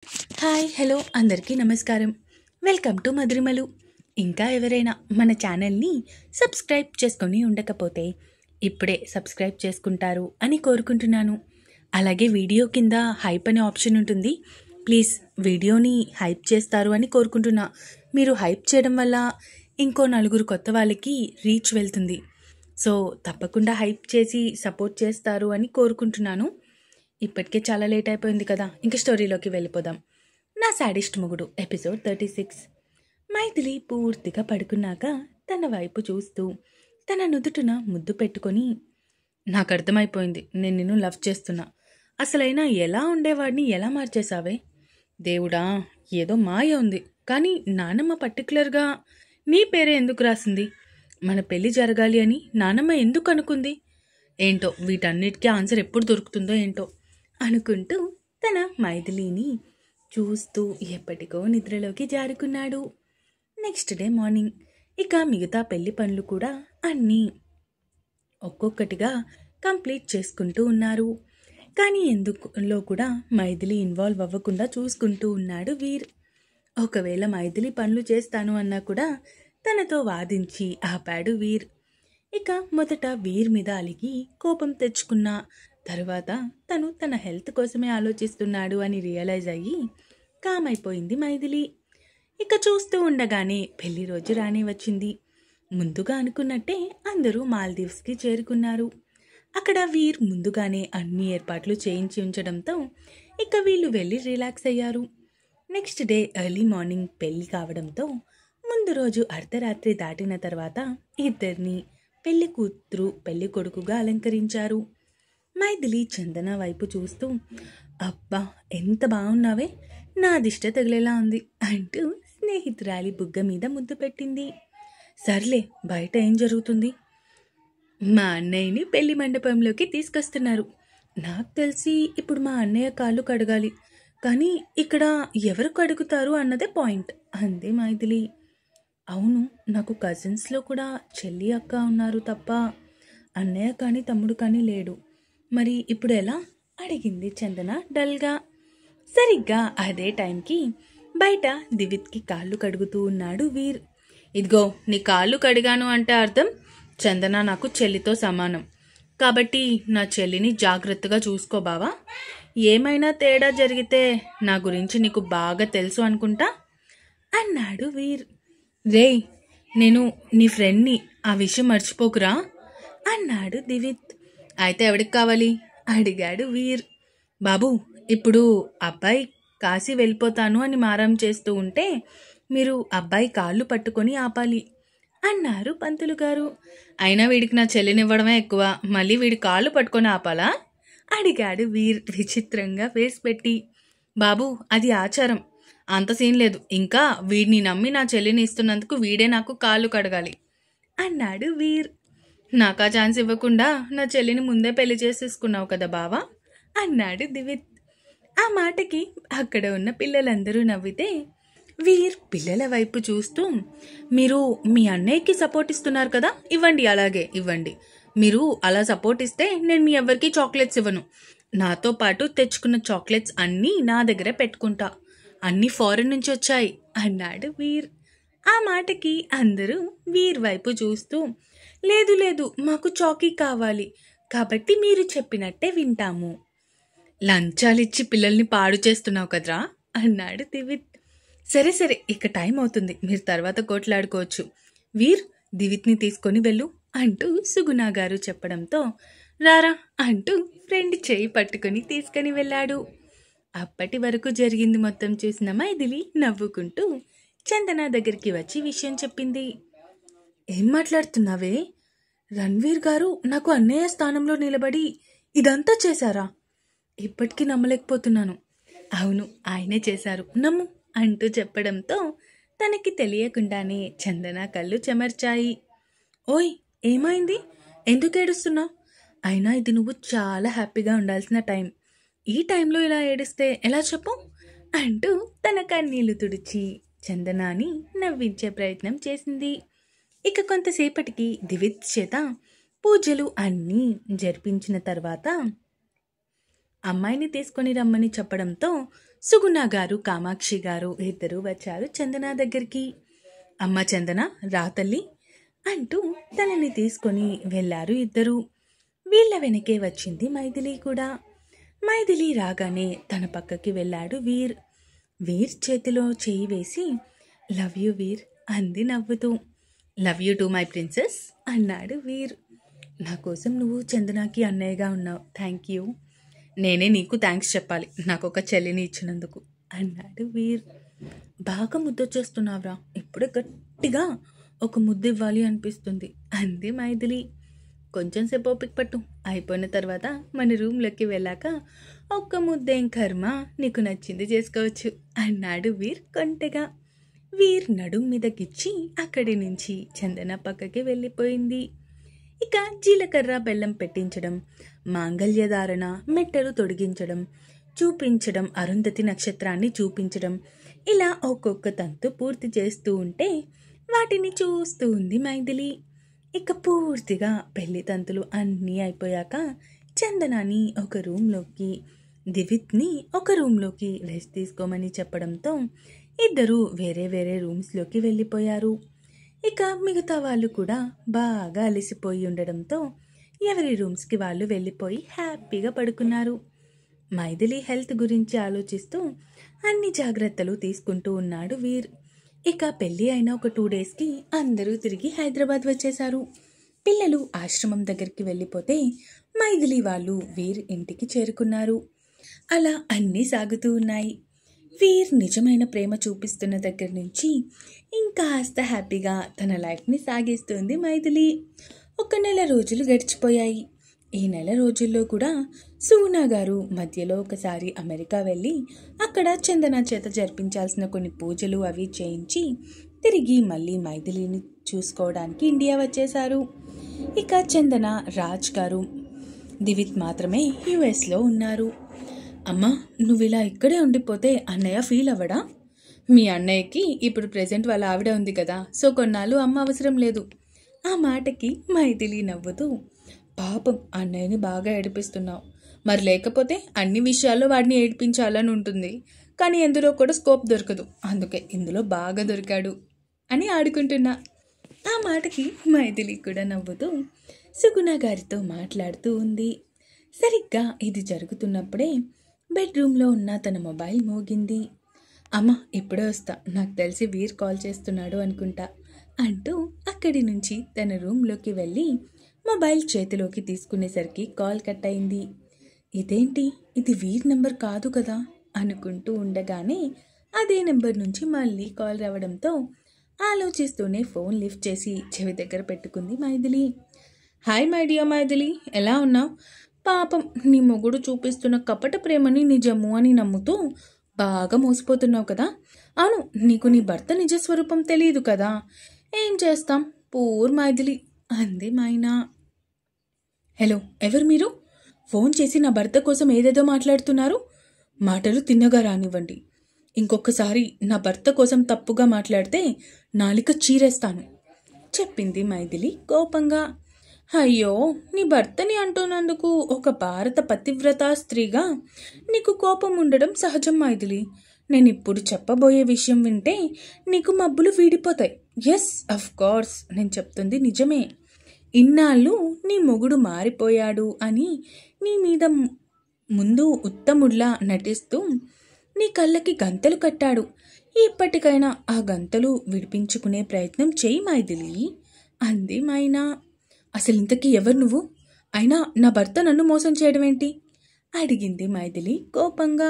Hi hello అందరికీ నమస్కారం. Welcome to Madhurimalu. ఇంకా ఎవరైనా మన ఛానల్ని సబ్స్క్రైబ్ చేసుకొని ఉండకపోతే ఇప్పుడే సబ్స్క్రైబ్ చేసుకుంటారు అని కోరుకుంటున్నాను. అలాగే వీడియో కింద హైప్ అనే ఆప్షన్ ఉంటుంది. ప్లీజ్ వీడియోని హైప్ చేస్తారు అని కోరుకుంటున్నా. మీరు హైప్ చేయడం వల్ల ఇంకో నలుగురు కొత్త వాళ్ళకి రీచ్ వెళ్తుంది. సో తప్పకుండా హైప్ చేసి సపోర్ట్ చేస్తారు అని కోరుకుంటున్నాను. ఇప్పటికే చాలా లేట్ అయిపోయింది కదా, ఇంకా స్టోరీలోకి వెళ్ళిపోదాం. నా సాడిస్ట్ మొగుడు ఎపిసోడ్ 36. మైథిలి పూర్తిగా పడుకున్నాక తన వైపు చూస్తూ తన నుదుటున ముద్దు పెట్టుకొని, నాకు అర్థమైపోయింది, నేను నిన్ను లవ్ చేస్తున్నా. అసలైనా ఎలా ఉండేవాడిని ఎలా మార్చేశావే దేవుడా, ఏదో మాయ ఉంది. కానీ నానమ్మ పర్టికులర్గా నీ పేరే ఎందుకు రాసింది? మన పెళ్లి జరగాలి అని నానమ్మ ఎందుకు అనుకుంది? ఏంటో వీటన్నిటికీ ఆన్సర్ ఎప్పుడు దొరుకుతుందో ఏంటో అనుకుంటూ తన మైథిలిని చూస్తూ ఎప్పటికో నిద్రలోకి జారుకున్నాడు. నెక్స్ట్ డే మార్నింగ్ ఇక మిగతా పెళ్లి పనులు కూడా అన్నీ ఒక్కొక్కటిగా కంప్లీట్ చేసుకుంటూ ఉన్నారు. కానీ ఎందులో కూడా మైథిలి ఇన్వాల్వ్ అవ్వకుండా చూసుకుంటూ ఉన్నాడు వీర్. ఒకవేళ మైథిలి పనులు చేస్తాను అన్నా కూడా తనతో వాదించి ఆపాడు వీర్. ఇక మొదట వీర్ మీద అలిగి కోపం తెచ్చుకున్న తర్వాత తను తన హెల్త్ కోసమే ఆలోచిస్తున్నాడు అని రియలైజ్ అయ్యి కామైపోయింది మైథిలి. ఇక చూస్తూ ఉండగానే పెళ్లి రోజు రానే వచ్చింది. ముందుగా అనుకున్నట్టే అందరూ మాల్దీవ్స్కి చేరుకున్నారు. అక్కడ వీర్ ముందుగానే అన్ని ఏర్పాట్లు చేయించి ఉంచడంతో ఇక వీళ్ళు వెళ్ళి రిలాక్స్ అయ్యారు. నెక్స్ట్ డే ఎర్లీ మార్నింగ్ పెళ్లి కావడంతో ముందు రోజు అర్ధరాత్రి దాటిన తర్వాత ఇద్దరిని పెళ్లి కూతురు పెళ్లి కొడుకుగా అలంకరించారు. మైథిలి చందన వైపు చూస్తూ, అబ్బా ఎంత బాగున్నావే, నా దిష్ట తగిలేలా ఉంది అంటూ స్నేహితురాలి బుగ్గ మీద ముద్దు పెట్టింది. సర్లే, బయట ఏం జరుగుతుంది? మా అన్నయ్యని పెళ్లి మండపంలోకి తీసుకొస్తున్నారు. నాకు తెలిసి ఇప్పుడు మా అన్నయ్య కాళ్ళు కడగాలి, కానీ ఇక్కడ ఎవరు కడుగుతారు అన్నదే పాయింట్ అంది మైథిలి. అవును, నాకు కజిన్స్లో కూడా చెల్లి అక్క ఉన్నారు తప్ప అన్నయ్య కానీ తమ్ముడు కానీ లేడు. మరి ఇప్పుడు ఎలా అడిగింది చందన డల్గా. సరిగ్గా అదే టైంకి బయట దివిత్కి కాళ్ళు కడుగుతూ ఉన్నాడు వీర్. ఇదిగో నీ కాళ్ళు కడిగాను అంటే అర్థం చందన నాకు చెల్లితో సమానం, కాబట్టి నా చెల్లిని జాగ్రత్తగా చూసుకో బావా. ఏమైనా తేడా జరిగితే నా గురించి నీకు బాగా తెలుసు అనుకుంటా అన్నాడు వీర్. రేయ్, నేను నీ ఫ్రెండ్ని, ఆ విషయం మర్చిపోకురా అన్నాడు దివిత్. అయితే ఎవడికి కావాలి అడిగాడు వీర్. బాబు, ఇప్పుడు అబ్బాయి కాశీ వెళ్ళిపోతాను అని మారం చేస్తూ ఉంటే మీరు అబ్బాయి కాళ్ళు పట్టుకొని ఆపాలి అన్నారు పంతులు గారు. అయినా వీడికి నా చెల్లినివ్వడమే ఎక్కువ, మళ్ళీ వీడి కాళ్ళు పట్టుకొని ఆపాలా అడిగాడు వీర్ విచిత్రంగా ఫేస్ పెట్టి. బాబు, అది ఆచారం, అంత సీన్ లేదు. ఇంకా వీడిని నమ్మి నా చెల్లిని ఇస్తున్నందుకు వీడే నాకు కాళ్ళు కడగాలి అన్నాడు వీర్. నాకా ఛాన్స్ ఇవ్వకుండా నా చెల్లిని ముందే పెళ్లి చేసేసుకున్నావు కదా బావా అన్నాడు దివిత్. ఆ మాటకి అక్కడ ఉన్న పిల్లలందరూ నవ్వితే వీర్ పిల్లల వైపు చూస్తూ, మీరు మీ అన్నయ్యకి సపోర్ట్ ఇస్తున్నారు కదా, ఇవ్వండి, అలాగే ఇవ్వండి. మీరు అలా సపోర్ట్ ఇస్తే నేను మీ ఎవరికి చాక్లెట్స్ ఇవ్వను. నాతో పాటు తెచ్చుకున్న చాక్లెట్స్ అన్నీ నా దగ్గరే పెట్టుకుంటా. అన్నీ ఫారెన్ నుంచి వచ్చాయి అన్నాడు వీర్. ఆ మాటకి అందరూ వీర్ వైపు చూస్తూ, లేదు లేదు, మాకు చాకీ కావాలి, కాబట్టి మీరు చెప్పినట్టే వింటాము. లంచాలిచ్చి పిల్లల్ని పాడు చేస్తున్నావు కదరా అన్నాడు దివిత్. సరే సరే, ఇక టైం అవుతుంది, మీరు తర్వాత కోట్లాడుకోవచ్చు. వీర్, దివిత్ని తీసుకొని వెళ్ళు అంటూ సుగుణా గారు చెప్పడంతో రారా అంటూ ఫ్రెండ్ చేయి పట్టుకొని తీసుకొని వెళ్ళాడు. అప్పటి వరకు జరిగింది మొత్తం చూసిన మైథిలి నవ్వుకుంటూ చందన దగ్గరికి వచ్చి విషయం చెప్పింది. ఏం మాట్లాడుతున్నావే? రణ్వీర్ గారు నాకు అన్నయ్య స్థానంలో నిలబడి ఇదంతా చేశారా? ఇప్పటికీ నమ్మలేకపోతున్నాను. అవును, ఆయనే చేశారు, నమ్ము అంటూ చెప్పడంతో తనకి తెలియకుండానే చందన కళ్ళు చెమర్చాయి. ఓయ్, ఏమైంది? ఎందుకు ఏడుస్తున్నావు? అయినా ఇది నువ్వు చాలా హ్యాపీగా ఉండాల్సిన టైం. ఈ టైంలో ఇలా ఏడిస్తే ఎలా చెప్పు అంటూ తన కన్నీళ్లు తుడిచి చందనాని నవ్వించే ప్రయత్నం చేసింది. ఇక కొంతసేపటికి దివిత్ చేత పూజలు అన్నీ జరిపించిన తర్వాత అమ్మాయిని తీసుకొని రమ్మని చెప్పడంతో సుగుణ గారు కామాక్షి గారు ఇద్దరు వచ్చారు చందన దగ్గరికి. అమ్మ చందన రా తల్లి అంటూ తనని తీసుకొని వెళ్ళారు ఇద్దరు. వీళ్ళ వెనకే వచ్చింది మైథిలి కూడా. మైథిలి రాగానే తన పక్కకి వెళ్ళాడు వీర్. వీర్ చేతిలో చేయి వేసి లవ్ యూ వీర్ అంది నవ్వుతూ. Love you to my princess అన్నాడు వీర్. నా కోసం నువ్వు చందనాకి అన్నయ్యగా ఉన్నావు, థ్యాంక్ యూ. నేనే నీకు థ్యాంక్స్ చెప్పాలి నాకు ఒక చెల్లిని ఇచ్చినందుకు అన్నాడు వీర్. బాగా ముద్దొచ్చేస్తున్నావురా, ఇప్పుడే గట్టిగా ఒక ముద్దు ఇవ్వాలి అనిపిస్తుంది అంది మైథిలి. కొంచెం సేపు ఓపిక పట్టు, అయిపోయిన తర్వాత మన రూమ్లోకి వెళ్ళాక ఒక్క ముద్దేం కర్మ, నీకు నచ్చింది చేసుకోవచ్చు అన్నాడు వీర్ కొంటెగా. వీర్ నడుం మీద గిచ్చి అక్కడి నుంచి చందన పక్కకి వెళ్ళిపోయింది. ఇక జీలకర్ర బెల్లం పెట్టించడం, మాంగళ్యధారణ, మెట్టలు తొడిగించడం, చూపించడం, అరుంధతి నక్షత్రాన్ని చూపించడం, ఇలా ఒక్కొక్క తంతు పూర్తి చేస్తూ ఉంటే వాటిని చూస్తూ ఉంది మైథిలి. ఇక పూర్తిగా పెళ్లి తంతులు అన్నీ అయిపోయాక చందనాని ఒక రూమ్లోకి, దివిత్ని ఒక రూమ్లోకి రెస్ట్ తీసుకోమని చెప్పడంతో ఇద్దరు వేరే వేరే రూమ్స్లోకి వెళ్ళిపోయారు. ఇక మిగతా వాళ్ళు కూడా బాగా అలసిపోయి ఉండడంతో ఎవరి రూమ్స్కి వాళ్ళు వెళ్ళిపోయి హ్యాపీగా పడుకున్నారు. మైథిలి హెల్త్ గురించి ఆలోచిస్తూ అన్ని జాగ్రత్తలు తీసుకుంటూ ఉన్నాడు వీర్. ఇక పెళ్ళి అయిన ఒక 2 డేస్కి అందరూ తిరిగి హైదరాబాద్ వచ్చేశారు. పిల్లలు ఆశ్రమం దగ్గరికి వెళ్ళిపోతే మైథిలి వాళ్ళు వీర్ ఇంటికి చేరుకున్నారు. అలా అన్నీ సాగుతూ ఉన్నాయి. వీర్ నిజమైన ప్రేమ చూపిస్తున్న దగ్గర నుంచి ఇంకాస్త హ్యాపీగా తన లైఫ్ని సాగిస్తుంది మైథిలి. 1 నెల రోజులు గడిచిపోయాయి. ఈ నెల రోజుల్లో కూడా సుగుణ గారు మధ్యలో ఒకసారి అమెరికా వెళ్ళి అక్కడ చందన చేత జరిపించాల్సిన కొన్ని పూజలు అవి చేయించి తిరిగి మళ్ళీ మైథిలిని చూసుకోవడానికి ఇండియా వచ్చేశారు. ఇక చందన, రాజ్ గారు, దివిత్ మాత్రమే యుఎస్లో ఉన్నారు. అమ్మా నువ్వు ఇలా ఇక్కడే ఉండిపోతే అన్నయ్య ఫీల్ అవ్వడా? మీ అన్నయ్యకి ఇప్పుడు ప్రెజెంట్ వాళ్ళ ఆవిడ ఉంది కదా, సో కొన్నాళ్ళు అమ్మ అవసరం లేదు. ఆ మాటకి మైథిలి నవ్వుతూ, పాపం అన్నయ్యని బాగా ఏడిపిస్తున్నావు, మరి లేకపోతే అన్ని విషయాల్లో వాడిని ఏడిపించాలని ఉంటుంది, కానీ ఎందులో కూడా స్కోప్ దొరకదు, అందుకే ఇందులో బాగా దొరికాడు అని ఆడుకుంటున్నా. ఆ మాటకి మైథిలి కూడా నవ్వుతూ సుగుణ గారితో మాట్లాడుతూ ఉంది. సరిగ్గా ఇది జరుగుతున్నప్పుడే బెడ్రూమ్లో ఉన్న తన మొబైల్ మోగింది. అమ్మ ఇప్పుడే వస్తా, నాకు తెలిసి వీర్ కాల్ చేస్తున్నాడు అనుకుంటా అంటూ అక్కడి నుంచి తన రూమ్లోకి వెళ్ళి మొబైల్ చేతిలోకి తీసుకునేసరికి కాల్ కట్ అయింది. ఇదేంటి, ఇది వీర్ నెంబర్ కాదు కదా అనుకుంటూ ఉండగానే అదే నెంబర్ నుంచి మళ్ళీ కాల్ రావడంతో ఆలోచిస్తూనే ఫోన్ లిఫ్ట్ చేసి చెవి దగ్గర పెట్టుకుంది Maithili. Hi my dear Maithili, ఎలా ఉన్నావు? పాపం నీ మొగుడు చూపిస్తున్న కపట ప్రేమని నిజము అని నమ్ముతూ బాగా మోసపోతున్నావు కదా. అవును, నీకు నీ భర్త నిజస్వరూపం తెలియదు కదా, ఏం చేస్తాం, పూర్ మైథిలి అంది మైనా. హలో, ఎవరు మీరు? ఫోన్ చేసి నా భర్త కోసం ఏదేదో మాట్లాడుతున్నారు. మాటలు తిన్నగా రానివ్వండి. ఇంకొకసారి నా భర్త కోసం తప్పుగా మాట్లాడితే నాలిక చీరేస్తాను చెప్పింది మైథిలి కోపంగా. అయ్యో, నీ భర్తని అంటున్నందుకు ఒక భారత పతివ్రత స్త్రీగా నీకు కోపం ఉండడం సహజం మైథిలి. నేను ఇప్పుడు చెప్పబోయే విషయం వింటే నీకు మబ్బులు వీడిపోతాయి. ఎస్, అఫ్ కోర్స్, నేను చెప్తుంది నిజమే. ఇన్నాళ్ళు నీ మొగుడు మారిపోయాడు అని నీ మీద ముందు ఉత్తముడిలా నటిస్తూ నీ కళ్ళకి గంతలు కట్టాడు. ఇప్పటికైనా ఆ గంతలు విడిపించుకునే ప్రయత్నం చేయి మైథిలి అంది మైనా. అసలు ఇంతకీ ఎవరు నువ్వు? అయినా నా భర్త నన్ను మోసం చేయడం ఏంటి అడిగింది మైథిలి కోపంగా.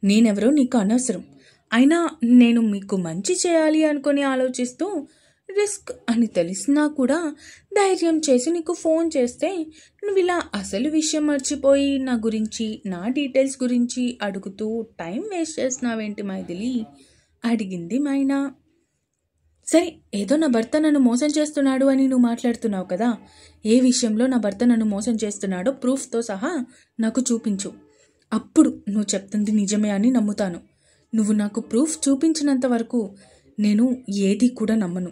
నేనెవరో నీకు అనవసరం. అయినా నేను మీకు మంచి చేయాలి అనుకుని ఆలోచిస్తూ రిస్క్ అని తెలిసినా కూడా ధైర్యం చేసి నీకు ఫోన్ చేస్తే నువ్వు ఇలా అసలు విషయం మర్చిపోయి నా గురించి, నా డీటెయిల్స్ గురించి అడుగుతూ టైం వేస్ట్ చేస్తున్నావేంటి మైథిలి అడిగింది మైనా. సరే, ఏదో నా భర్త నన్ను మోసం చేస్తున్నాడు అని నువ్వు మాట్లాడుతున్నావు కదా, ఏ విషయంలో నా భర్త నన్ను మోసం చేస్తున్నాడో ప్రూఫ్తో సహా నాకు చూపించు. అప్పుడు నువ్వు చెప్తుంది నిజమే అని నమ్ముతాను. నువ్వు నాకు ప్రూఫ్ చూపించినంత వరకు నేను ఏది కూడా నమ్మను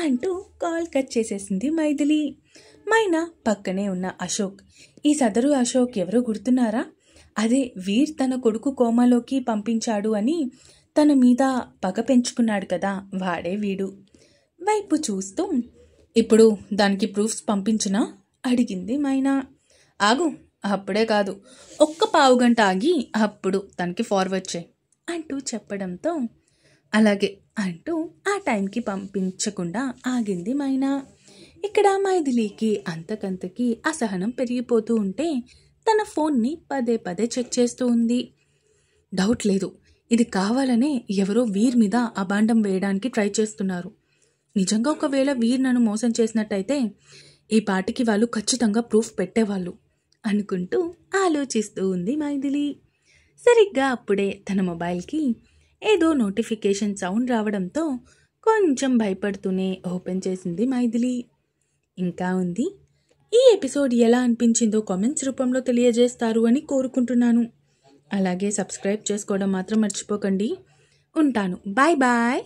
అంటూ కాల్ కట్ చేసేసింది మైథిలి. మైనా పక్కనే ఉన్న అశోక్, ఈ సదరు అశోక్ ఎవరో గుర్తున్నారా? అదే వీర్ తన కొడుకు కోమాలోకి పంపించాడు అని తన మీద పగ పెంచుకున్నాడు కదా, వాడే వీడు. వైపు చూస్తూ, ఇప్పుడు దానికి ప్రూఫ్స్ పంపించినా అడిగింది మైనా. ఆగు, అప్పుడే కాదు, ఒక్క పావుగంట ఆగి అప్పుడు తనకి ఫార్వర్డ్ చేయి అంటూ చెప్పడంతో అలాగే అంటూ ఆ టైంకి పంపించకుండా ఆగింది మైనా. ఇక్కడ మైథిలికి అంతకంతకి అసహనం పెరిగిపోతూ ఉంటే తన ఫోన్ని పదే పదే చెక్ చేస్తూ ఉంది. డౌట్ లేదు, ఇది కావాలనే ఎవరో వీర్ మీద అబాండం వేయడానికి ట్రై చేస్తున్నారు. నిజంగా ఒకవేళ వీర్ నన్ను మోసం చేసినట్టయితే ఈ పాటికి వాళ్ళు ఖచ్చితంగా ప్రూఫ్ పెట్టేవాళ్ళు అనుకుంటూ ఆలోచిస్తూ ఉంది మైథిలి. సరిగ్గా అప్పుడే తన మొబైల్కి ఏదో నోటిఫికేషన్ సౌండ్ రావడంతో కొంచెం భయపడుతూనే ఓపెన్ చేసింది మైథిలి. ఇంకా ఉంది. ఈ ఎపిసోడ్ ఎలా అనిపించిందో కామెంట్స్ రూపంలో తెలియజేస్తారు అని కోరుకుంటున్నాను. అలాగే సబ్స్క్రైబ్ చేసుకోవడం మాత్రం మర్చిపోకండి. ఉంటాను. Bye bye.